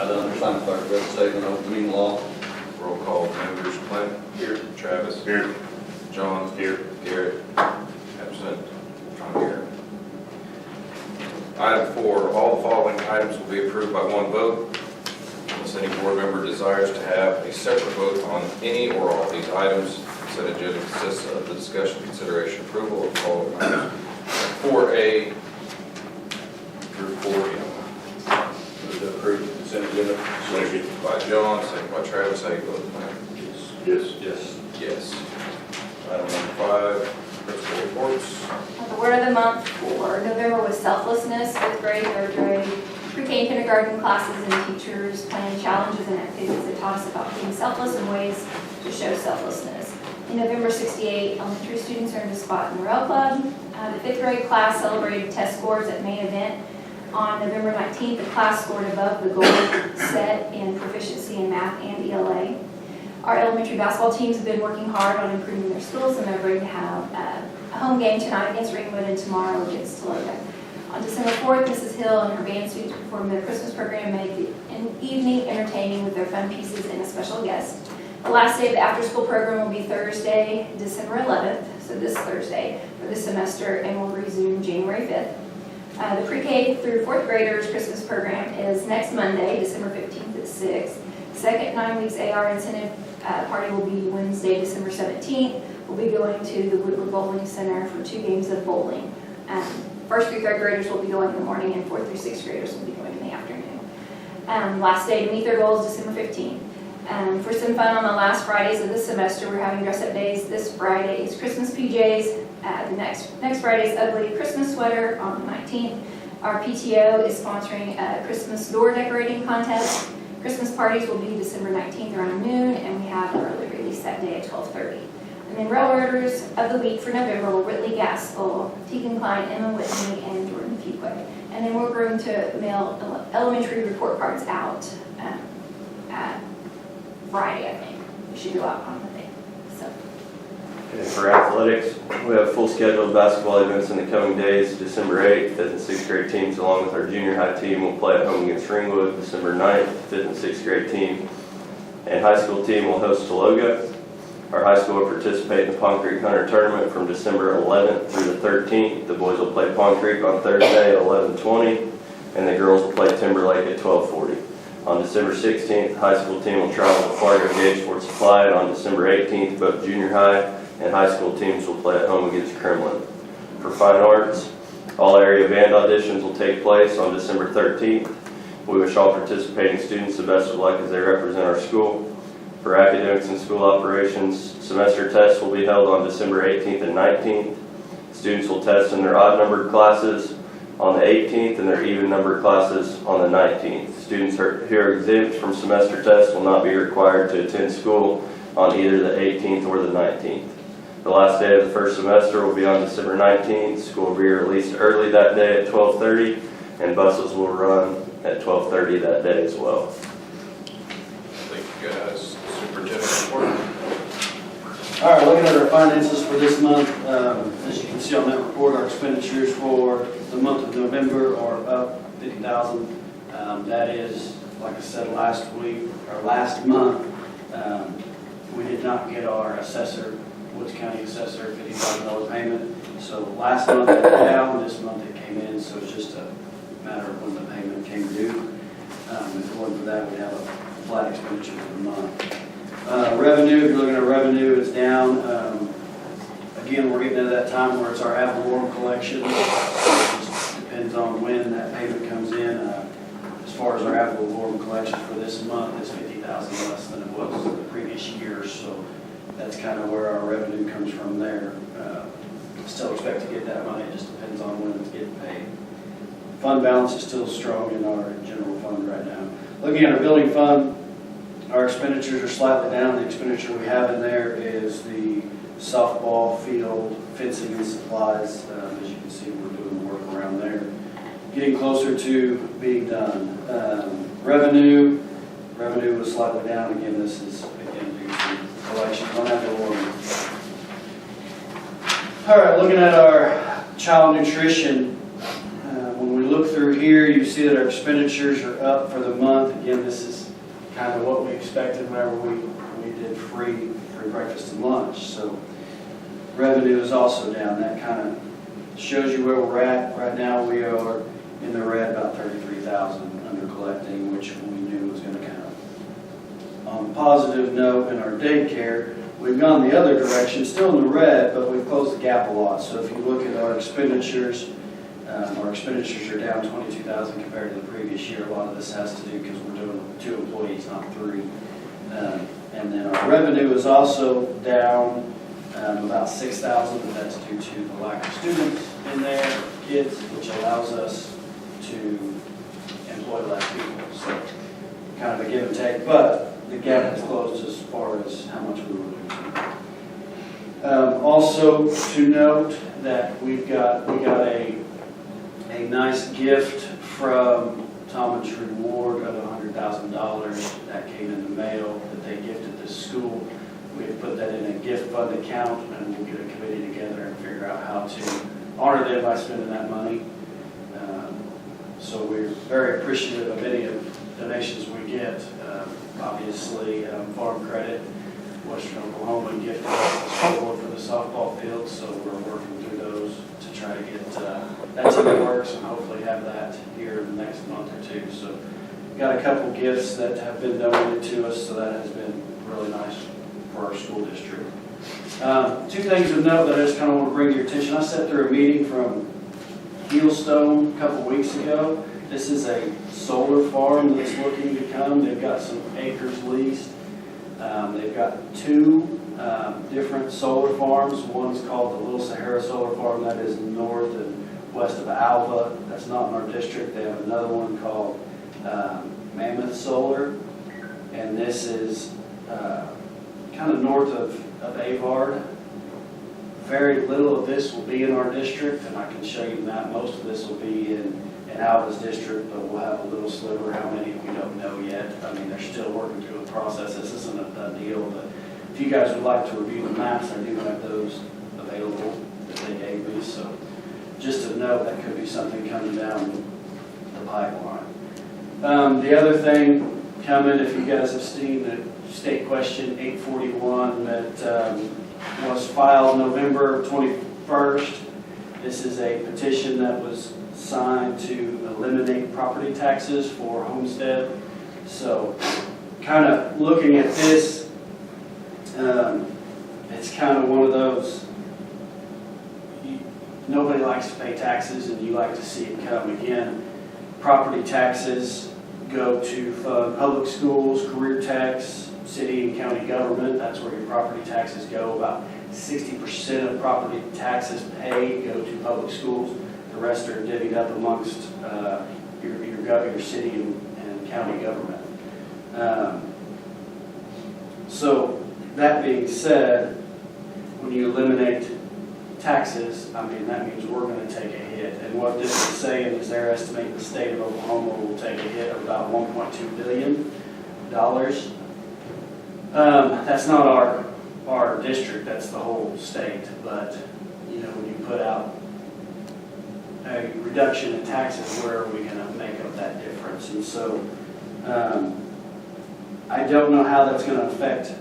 Undersigned clerk, read the statement of open meeting law. Roll call. Members: Clint. Here. Travis. Here. John. Here. Garrett. Absent. I'm here. Item 4. All the following items will be approved by one vote. Unless any board member desires to have a separate vote on any or all of these items, consent agenda consists of the discussion, consideration, approval of the following items. 4A through 4M. Move to approve the consent agenda. Second by John, second by Travis. How you vote, Clint? Yes. Yes. Item number 5, principal reports. The word of the month for November was selflessness. 5th grade, 3rd grade, pre-K and kindergarten classes and teachers planned challenges and activities that taught us about being selfless and ways to show selflessness. In November, 68 elementary students earned a spot in the Rail Club. The 5th grade class celebrated test scores at main event. On November 19th, the class scored above the goal set in proficiency in math and ELA. Our elementary basketball teams have been working hard on improving their skills, and they're ready to have a home game tonight against Ringwood and tomorrow against Toledo. On December 4th, Mrs. Hill and her band students performed their Christmas program, made the evening entertaining with their fun pieces and a special guest. The last day of the after-school program will be Thursday, December 11th, so this Thursday, for the semester, and will resume January 5th. The pre-K through 4th graders Christmas program is next Monday, December 15th at 6. Second 9 weeks AR incentive party will be Wednesday, December 17th. We'll be going to the Woodward Bowling Center for 2 games of bowling. 1st through 3rd graders will be going in the morning, and 4th through 6th graders will be going in the afternoon. Last day to meet their goals, December 15th. For some fun on the last Fridays of the semester, we're having dress-up days. This Friday is Christmas PJs. The next Friday is ugly Christmas sweater on the 19th. Our PTO is sponsoring a Christmas door decorating contest. Christmas parties will be December 19th around noon, and we have an early release that day at 12:30. And then railroaders of the week for November were Whitley Gaskell, Tegan Klein, Emma Whitney, and Jordan Fuquay. And then we're going to mail elementary report cards out at Friday, I think. We should go out on the thing. So. And for athletics, we have a full schedule of basketball events in the coming days. December 8th, 5th and 6th grade teams, along with our junior high team, will play at home against Ringwood. December 9th, 5th and 6th grade team and high school team will host Toledo. Our high school will participate in the Pond Creek Hunter Tournament from December 11th through the 13th. The boys will play Pond Creek on Thursday at 11:20, and the girls will play Timberlake at 12:40. On December 16th, the high school team will travel to Fargo Gage Fort Supply, and on December 18th, both junior high and high school teams will play at home against Kremlin. For fine arts, all area band auditions will take place on December 13th. We wish all participating students the best of luck as they represent our school. For academics and school operations, semester tests will be held on December 18th and 19th. Students will test in their odd-numbered classes on the 18th and their even-numbered classes on the 19th. Students who are exempt from semester tests will not be required to attend school on either the 18th or the 19th. The last day of the first semester will be on December 19th. School will be released early that day at 12:30, and buses will run at 12:30 that day as well. Thank you, guys. Superintendent report. All right, looking at our finances for this month, as you can see on that report, our expenditures for the month of November are up $50,000. That is, like I said last month, we did not get our assessor, Woods County assessor, $50,000 payment. So last month it went down, this month it came in, so it's just a matter of when the payment came due. If it wasn't for that, we'd have a flat expenditure for the month. Revenue, if you're looking at revenue, it's down. Again, we're getting to that time where it's our ad valorem collection. It just depends on when that payment comes in. As far as our ad valorem collection for this month, it's $50,000 less than it was the previous year. So that's kind of where our revenue comes from there. Still expect to get that money. It just depends on when it's getting paid. Fund balance is still strong in our general fund right now. Looking at our building fund, our expenditures are slightly down. The expenditure we have in there is the softball field, fencing and supplies. As you can see, we're doing the work around there. Getting closer to being done. Revenue was slightly down. Again, this is again due to collections on ad valorem. All right, looking at our child nutrition. When we look through here, you see that our expenditures are up for the month. Again, this is kind of what we expected whenever we did free breakfast and lunch. So revenue is also down. That kind of shows you where we're at. Right now, we are in the red, about 33,000 under collecting, which we knew was going to kind of. On a positive note, in our daycare, we've gone the other direction, still in the red, but we've closed the gap a lot. So if you look at our expenditures are down 22,000 compared to the previous year. A lot of this has to do because we're doing 2 employees, not 3. And then our revenue is also down about 6,000, but that's due to the lack of students in there, kids, which allows us to employ less people. So kind of a give and take, but the gap has closed as far as how much we were losing. Also to note that we got a nice gift from Tom and True Ward of $100,000 that came in the mail that they gifted this school. We have put that in a gift fund account, and we'll get a committee together and figure out how to honor them by spending that money. So we're very appreciative of any of the donations we get. Obviously, Farm Credit, Western Oklahoma gifted us the scoreboard for the softball field, so we're working through those to try to get that to the works and hopefully have that here in the next month or 2. So got a couple gifts that have been donated to us, so that has been really nice for our school district. 2 things of note that I just kind of want to bring to your attention. I sat through a meeting from Heelstone a couple weeks ago. This is a solar farm that's looking to come. They've got some acres leased. They've got 2 different solar farms. One's called the Little Sahara Solar Farm, that is north and west of Alva. That's not in our district. They have another one called Mammoth Solar, and this is kind of north of Avard. Very little of this will be in our district, and I can show you that. Most of this will be in Alva's district, but we'll have a little sliver. How many, we don't know yet. I mean, they're still working through the process. This isn't a done deal, but if you guys would like to review the maps, I do have those available that they gave me. So just to know, that could be something coming down the pipeline. The other thing coming, if you guys have seen the state question 841 that was filed November 21st. This is a petition that was signed to eliminate property taxes for homestead. So kind of looking at this, it's kind of one of those, nobody likes to pay taxes and you like to see it come. Again, property taxes go to fund public schools, career tax, city and county government. That's where your property taxes go. About 60% of property taxes paid go to public schools. The rest are divvied up amongst your city and county government. So that being said, when you eliminate taxes, I mean, that means we're going to take a hit. And what this is saying is they're estimating the state of Oklahoma will take a hit of about $1.2 billion. That's not our district, that's the whole state. But, you know, when you put out a reduction in taxes, where are we going to make up that difference? And so I don't know how that's going to affect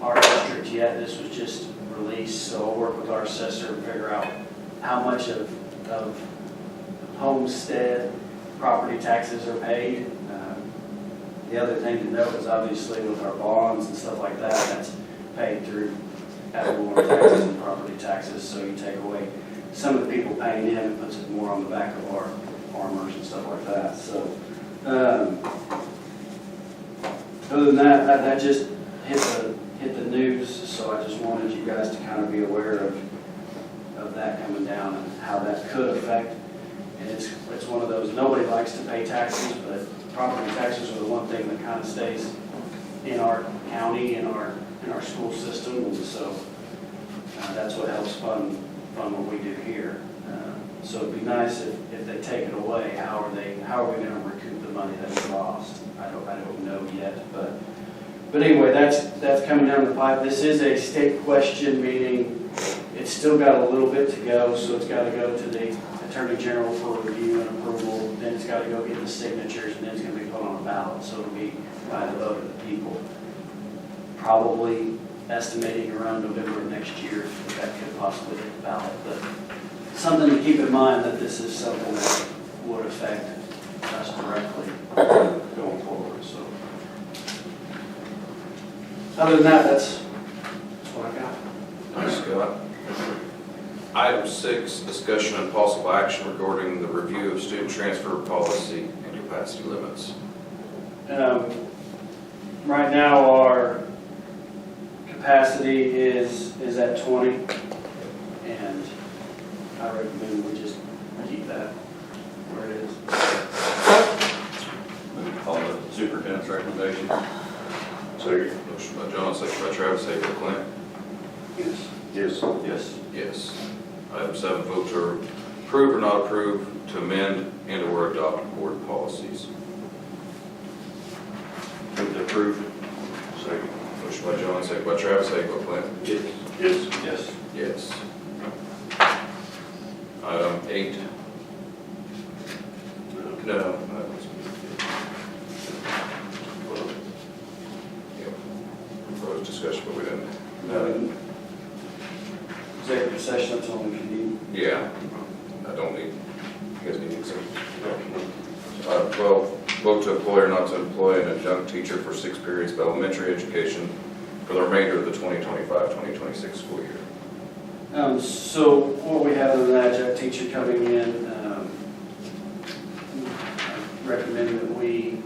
our district yet. This was just released, so I'll work with our assessor and figure out how much of homestead property taxes are paid. The other thing to note is obviously with our bonds and stuff like that, that's paid through ad valorem taxes and property taxes, so you take away some of the people paying in and puts it more on the back of our farmers and stuff like that. So other than that, that just hit the news, so I just wanted you guys to kind of be aware of that coming down and how that could affect. And it's one of those, nobody likes to pay taxes, but property taxes are the one thing that kind of stays in our county, in our school system, and so that's what helps fund what we do here. So it'd be nice if they take it away. How are we going to recoup the money that's lost? I don't know yet, but anyway, that's coming down the pipe. This is a state question, meaning it's It's still got a little bit to go, so it's got to go to the Attorney General for review and approval, then it's got to go get the signatures, and then it's going to be put on a ballot, so it'll be by the vote of the people. Probably estimating around November of next year, that could possibly hit the ballot, but something to keep in mind that this is something that would affect us directly going forward, so. Other than that, that's what I got. Thanks, Scott. Item 6, discussion and possible action regarding the review of student transfer policy and capacity limits. Right now, our capacity is at 20, and I recommend we just keep that where it is. Move to follow the superintendent's recommendation. Second. Motion by John, second by Travis, second by Clint. Yes. Yes. Yes. Yes. Item 7, vote to approve or not approve to amend and/or adopt board policies. Move to approve. Second. Motion by John, second by Travis, second by Clint. Yes. Yes. Yes. Yes. Item 8. No, that was. Yep. Proposed discussion, but we didn't. Executive session, that's all we can need. Yeah, I don't need, you guys need anything? 12, vote to employ or not to employ an adjunct teacher for 6 periods of elementary education for the remainder of the 2025-2026 school year. So what we have is an adjunct teacher coming in, recommending that we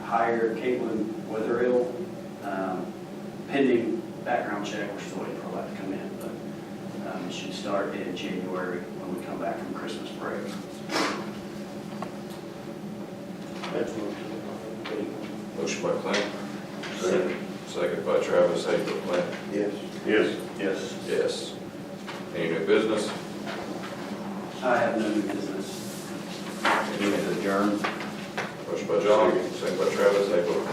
hire Caitlin Wetherill, pending background check. We're still waiting for that to come in, but it should start in January when we come back from Christmas break. Motion by Clint. Second by Travis, second by Clint. Yes. Yes. Yes. Yes. Any new business? I have no new business. Move to adjourn. Motion by John, second by Travis, second by Clint.